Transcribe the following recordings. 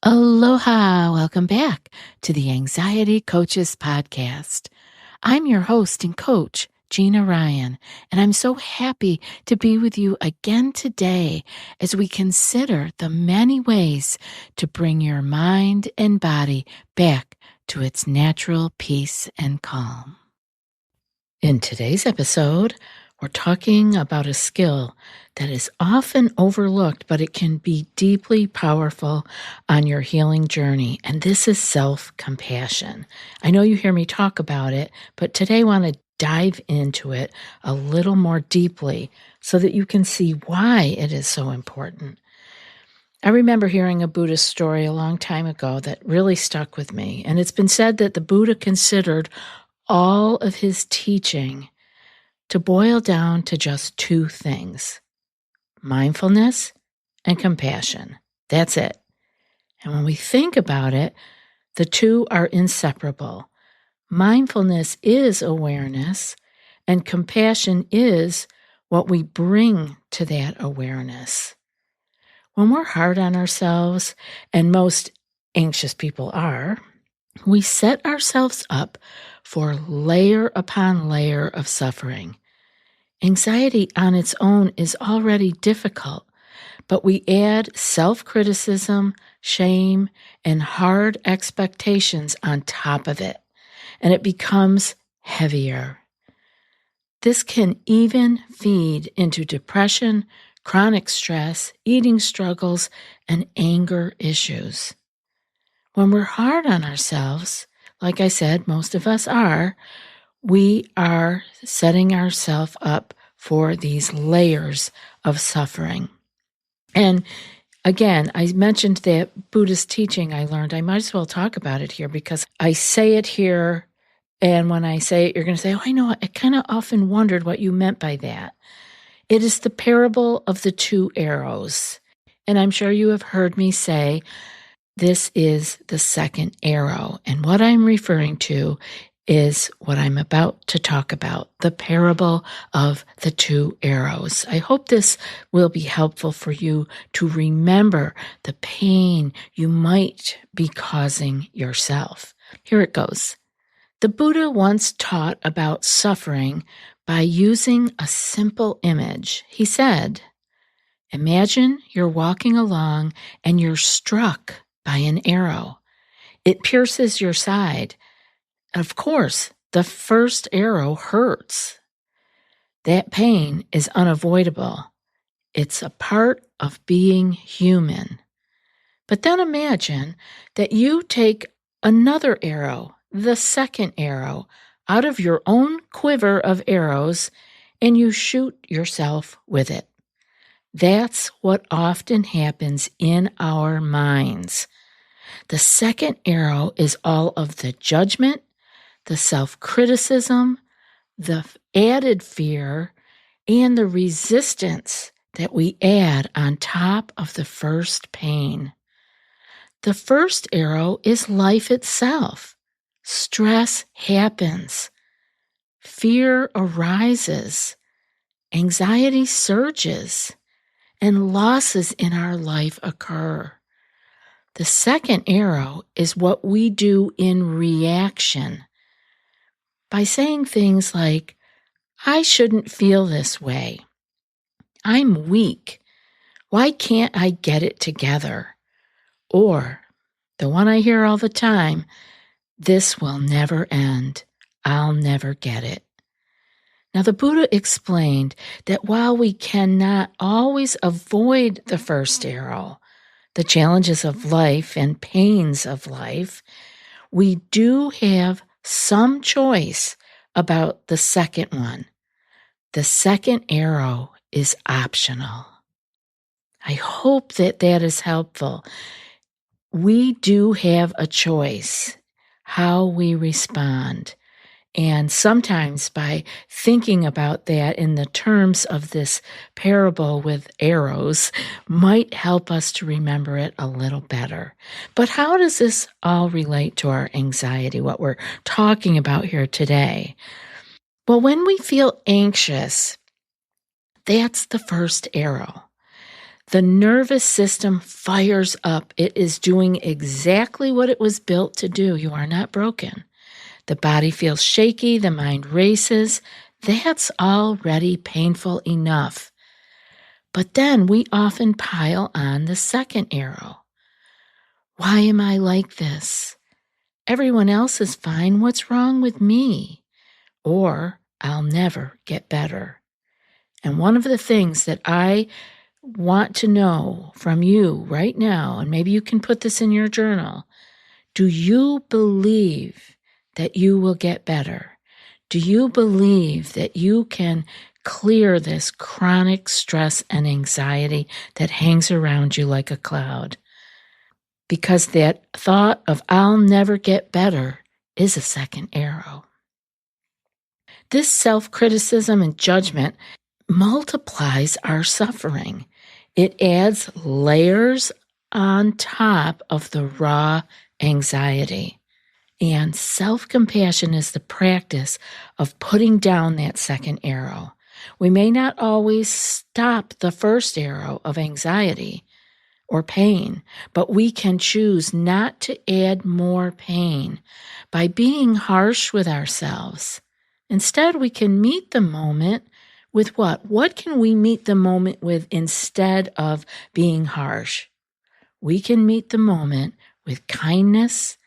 Aloha! Welcome back to the Anxiety Coaches Podcast. I'm your host and coach, Gina Ryan, and I'm so happy to be with you again today as we consider the many ways to bring your mind and body back to its natural peace and calm. In today's episode, we're talking about a skill that is often overlooked, but it can be deeply powerful on your healing journey, and this is self-compassion. I know you hear me talk about it, but today I want to dive into it a little more deeply so that you can see why it is so important. I remember hearing a Buddhist story a long time ago that really stuck with me, and it's been said that the Buddha considered all of his teaching to boil down to just two things: mindfulness and compassion. That's it. And when we think about it, the two are inseparable. Mindfulness is awareness, and compassion is what we bring to that awareness. When we're hard on ourselves, and most anxious people are, we set ourselves up for layer upon layer of suffering. Anxiety on its own is already difficult, but we add self-criticism, shame, and hard expectations on top of it, and it becomes heavier. This can even feed into depression, chronic stress, eating struggles, and anger issues. When we're hard on ourselves, like I said, most of us are, we are setting ourselves up for these layers of suffering. And again, I mentioned that Buddhist teaching I learned. I might as well talk about it here because I say it here, and when I say it, you're going to say, oh, I know, I kind of often wondered what you meant by that. It is the parable of the two arrows. And I'm sure you have heard me say, this is the second arrow. And what I'm referring to is what I'm about to talk about, the parable of the two arrows. I hope this will be helpful for you to remember the pain you might be causing yourself. Here it goes. The Buddha once taught about suffering by using a simple image. He said, imagine you're walking along and you're struck by an arrow. It pierces your side. Of course, the first arrow hurts. That pain is unavoidable. It's a part of being human. But then imagine that you take another arrow, the second arrow, out of your own quiver of arrows, and you shoot yourself with it. That's what often happens in our minds. The second arrow is all of the judgment, the self-criticism, the added fear, and the resistance that we add on top of the first pain. The first arrow is life itself. Stress happens. Fear arises. Anxiety surges. And losses in our life occur. The second arrow is what we do in reaction. By saying things like, I shouldn't feel this way. I'm weak. Why can't I get it together? Or, the one I hear all the time, this will never end. I'll never get it. Now, the Buddha explained that while we cannot always avoid the first arrow, the challenges of life and pains of life, we do have some choice about the second one. The second arrow is optional. I hope that that is helpful. We do have a choice how we respond. And sometimes by thinking about that in the terms of this parable with arrows might help us to remember it a little better. But how does this all relate to our anxiety, what we're talking about here today? Well, when we feel anxious, that's the first arrow. The nervous system fires up. It is doing exactly what it was built to do. You are not broken. The body feels shaky. The mind races. That's already painful enough. But then we often pile on the second arrow. Why am I like this? Everyone else is fine. What's wrong with me? Or I'll never get better. And one of the things that I want to know from you right now, and maybe you can put this in your journal, do you believe that you will get better? Do you believe that you can clear this chronic stress and anxiety that hangs around you like a cloud? Because that thought of I'll never get better is a second arrow. This self-criticism and judgment multiplies our suffering. It adds layers on top of the raw anxiety. And self-compassion is the practice of putting down that second arrow. We may not always stop the first arrow of anxiety or pain, but we can choose not to add more pain by being harsh with ourselves. Instead, we can meet the moment with what? What can we meet the moment with instead of being harsh? We can meet the moment with kindness,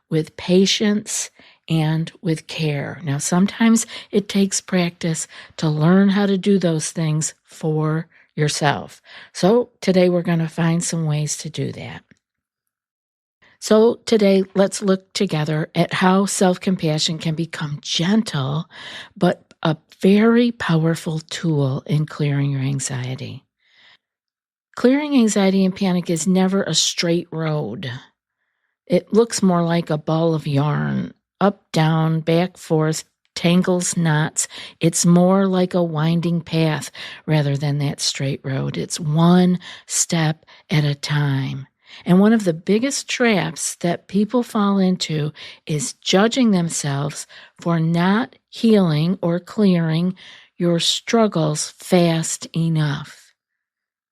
with patience, and with care. Now, sometimes it takes practice to learn how to do those things for yourself. So today we're going to find some ways to do that. So today, let's look together at how self-compassion can become gentle, but a very powerful tool in clearing your anxiety. Clearing anxiety and panic is never a straight road. It looks more like a ball of yarn, up, down, back, forth, tangles, knots. It's more like a winding path rather than that straight road. It's one step at a time. And one of the biggest traps that people fall into is judging themselves for not healing or clearing your struggles fast enough.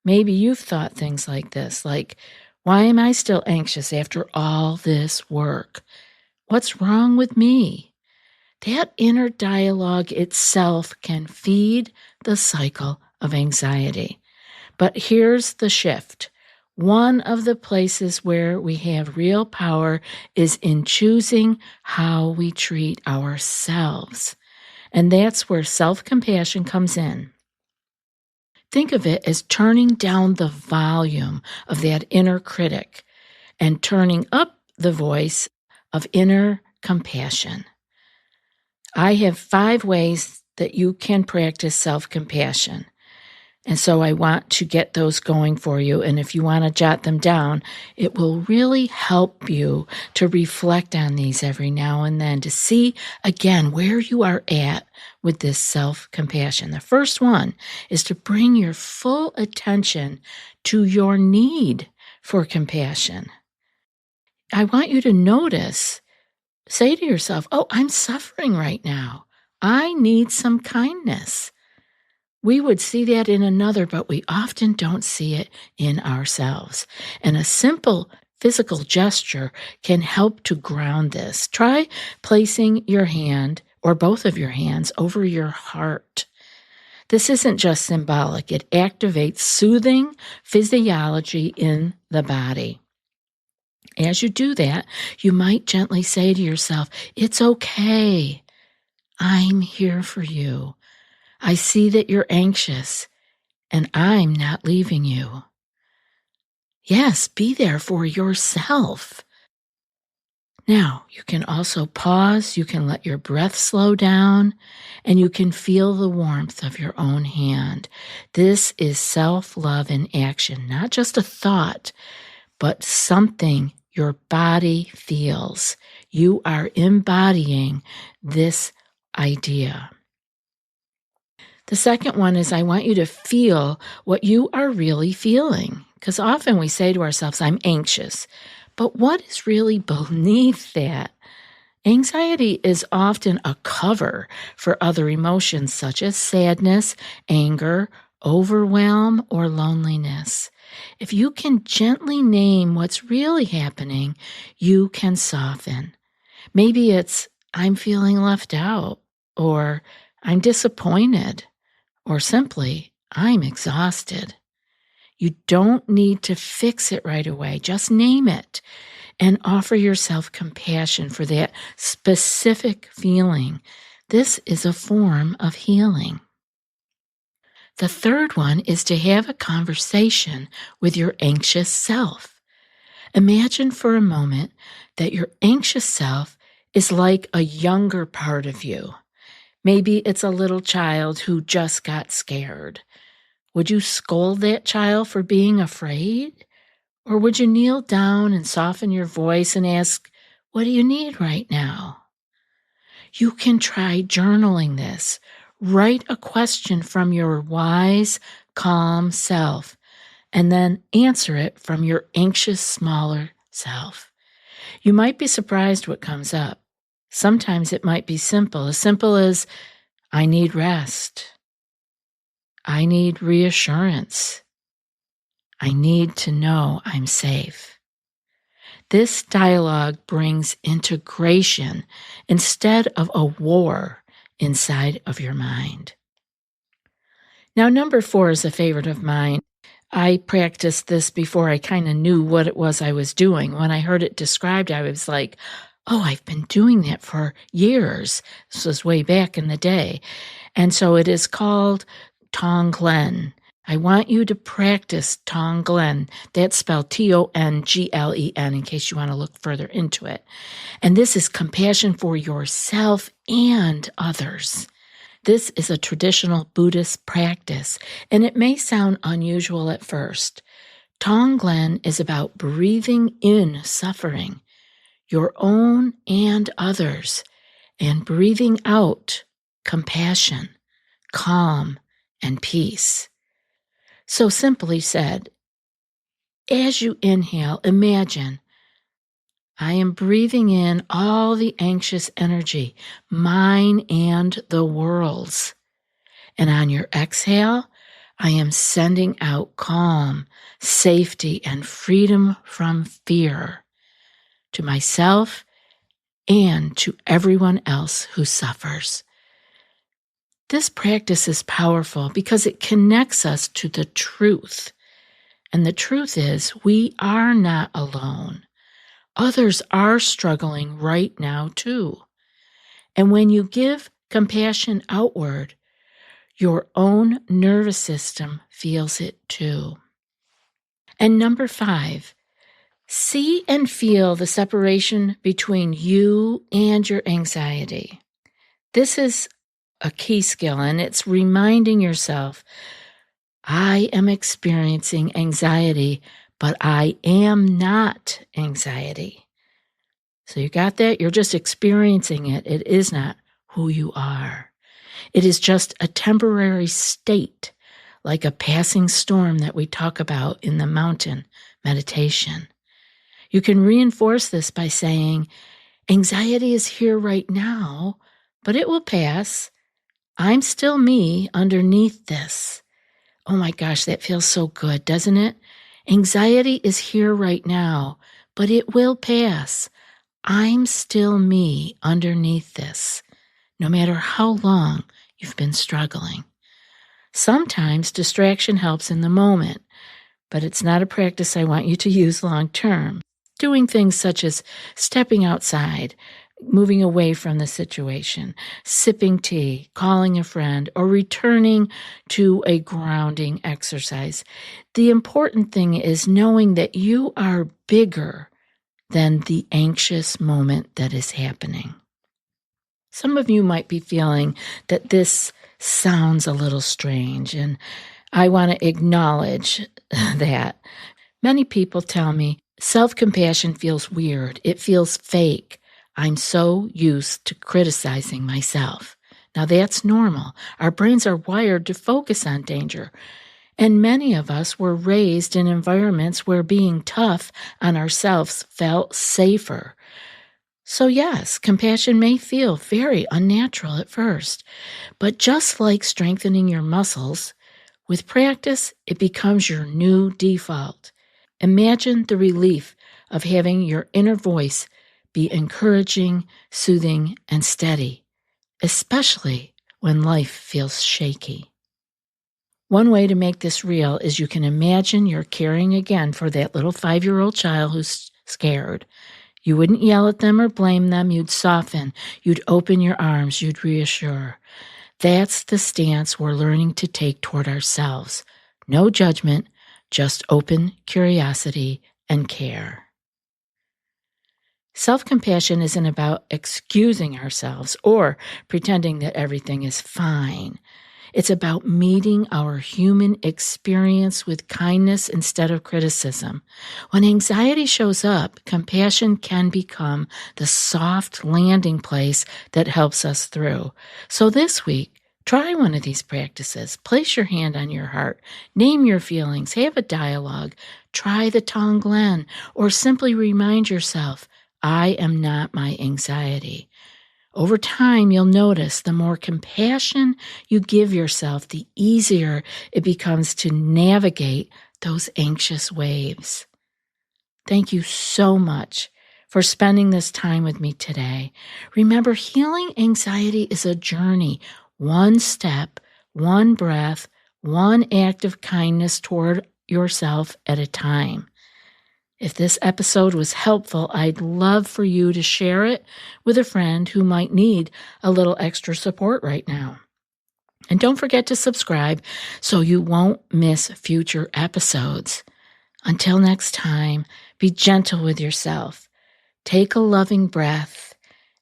Maybe you've thought things like this, like, why am I still anxious after all this work? What's wrong with me? That inner dialogue itself can feed the cycle of anxiety. But here's the shift. One of the places where we have real power is in choosing how we treat ourselves. And that's where self-compassion comes in. Think of it as turning down the volume of that inner critic and turning up the voice of inner compassion. I have 5 ways that you can practice self-compassion. And so I want to get those going for you. And if you want to jot them down, it will really help you to reflect on these every now and then to see again where you are at with this self-compassion. The first one is to bring your full attention to your need for compassion. I want you to notice, say to yourself, oh, I'm suffering right now. I need some kindness. We would see that in another, but we often don't see it in ourselves. And a simple physical gesture can help to ground this. Try placing your hand or both of your hands over your heart. This isn't just symbolic. It activates soothing physiology in the body. As you do that, you might gently say to yourself, it's okay. I'm here for you. I see that you're anxious, and I'm not leaving you. Yes, be there for yourself. Now, you can also pause, you can let your breath slow down, and you can feel the warmth of your own hand. This is self-love in action, not just a thought, but something your body feels. You are embodying this idea. The second one is I want you to feel what you are really feeling. Because often we say to ourselves, I'm anxious. But what is really beneath that? Anxiety is often a cover for other emotions such as sadness, anger, overwhelm, or loneliness. If you can gently name what's really happening, you can soften. Maybe it's, I'm feeling left out, or I'm disappointed, or simply, I'm exhausted. You don't need to fix it right away. Just name it and offer yourself compassion for that specific feeling. This is a form of healing. The third one is to have a conversation with your anxious self. Imagine for a moment that your anxious self is like a younger part of you. Maybe it's a little child who just got scared. Would you scold that child for being afraid? Or would you kneel down and soften your voice and ask, what do you need right now? You can try journaling this. Write a question from your wise, calm self, and then answer it from your anxious, smaller self. You might be surprised what comes up. Sometimes it might be simple as, I need rest. I need reassurance. I need to know I'm safe. This dialogue brings integration instead of a war inside of your mind. Now, number 4 is a favorite of mine. I practiced this before I kind of knew what it was I was doing. When I heard it described, I was like, oh, I've been doing that for years. This was way back in the day. And so it is called Tonglen. I want you to practice Tonglen. That's spelled Tonglen in case you want to look further into it. And this is compassion for yourself and others. This is a traditional Buddhist practice, and it may sound unusual at first. Tonglen is about breathing in suffering, your own and others, and breathing out compassion, calm, and peace. So simply said, as you inhale, imagine, I am breathing in all the anxious energy, mine and the world's. And on your exhale, I am sending out calm, safety, and freedom from fear to myself and to everyone else who suffers. This practice is powerful because it connects us to the truth. And the truth is, we are not alone. Others are struggling right now, too. And when you give compassion outward, your own nervous system feels it too. And number 5, see and feel the separation between you and your anxiety. This is a key skill, and it's reminding yourself, I am experiencing anxiety, but I am not anxiety. So you got that? You're just experiencing it. It is not who you are. It is just a temporary state, like a passing storm that we talk about in the mountain meditation. You can reinforce this by saying, anxiety is here right now, but it will pass. I'm still me underneath this. Oh my gosh, that feels so good, doesn't it? Anxiety is here right now, but it will pass. I'm still me underneath this, no matter how long you've been struggling. Sometimes distraction helps in the moment, but it's not a practice I want you to use long term. Doing things such as stepping outside, moving away from the situation, sipping tea, calling a friend, or returning to a grounding exercise. The important thing is knowing that you are bigger than the anxious moment that is happening. Some of you might be feeling that this sounds a little strange, and I want to acknowledge that. Many people tell me self-compassion feels weird. It feels fake. I'm so used to criticizing myself. Now that's normal. Our brains are wired to focus on danger. And many of us were raised in environments where being tough on ourselves felt safer. So yes, compassion may feel very unnatural at first, but just like strengthening your muscles, With practice, it becomes your new default. Imagine the relief of having your inner voice be encouraging, soothing, and steady, especially when life feels shaky. One way to make this real is you can imagine you're caring again for that little 5-year-old child who's scared. You wouldn't yell at them or blame them. You'd soften. You'd open your arms. You'd reassure. That's the stance we're learning to take toward ourselves. No judgment, just open curiosity and care. Self-compassion isn't about excusing ourselves or pretending that everything is fine. It's about meeting our human experience with kindness instead of criticism. When anxiety shows up, compassion can become the soft landing place that helps us through. So this week, try one of these practices. Place your hand on your heart. Name your feelings. Have a dialogue. Try the Tonglen, or simply remind yourself, I am not my anxiety. Over time, you'll notice the more compassion you give yourself, the easier it becomes to navigate those anxious waves. Thank you so much for spending this time with me today. Remember, healing anxiety is a journey, one step, one breath, one act of kindness toward yourself at a time. If this episode was helpful, I'd love for you to share it with a friend who might need a little extra support right now. And don't forget to subscribe so you won't miss future episodes. Until next time, be gentle with yourself. Take a loving breath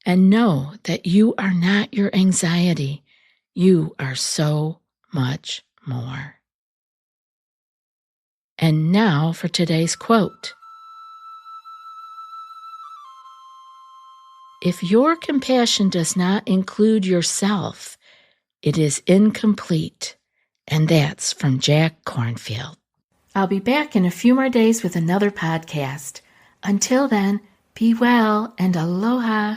and know that you are not your anxiety. You are so much more. And now for today's quote. If your compassion does not include yourself, it is incomplete. And that's from Jack Kornfield. I'll be back in a few more days with another podcast. Until then, be well and aloha.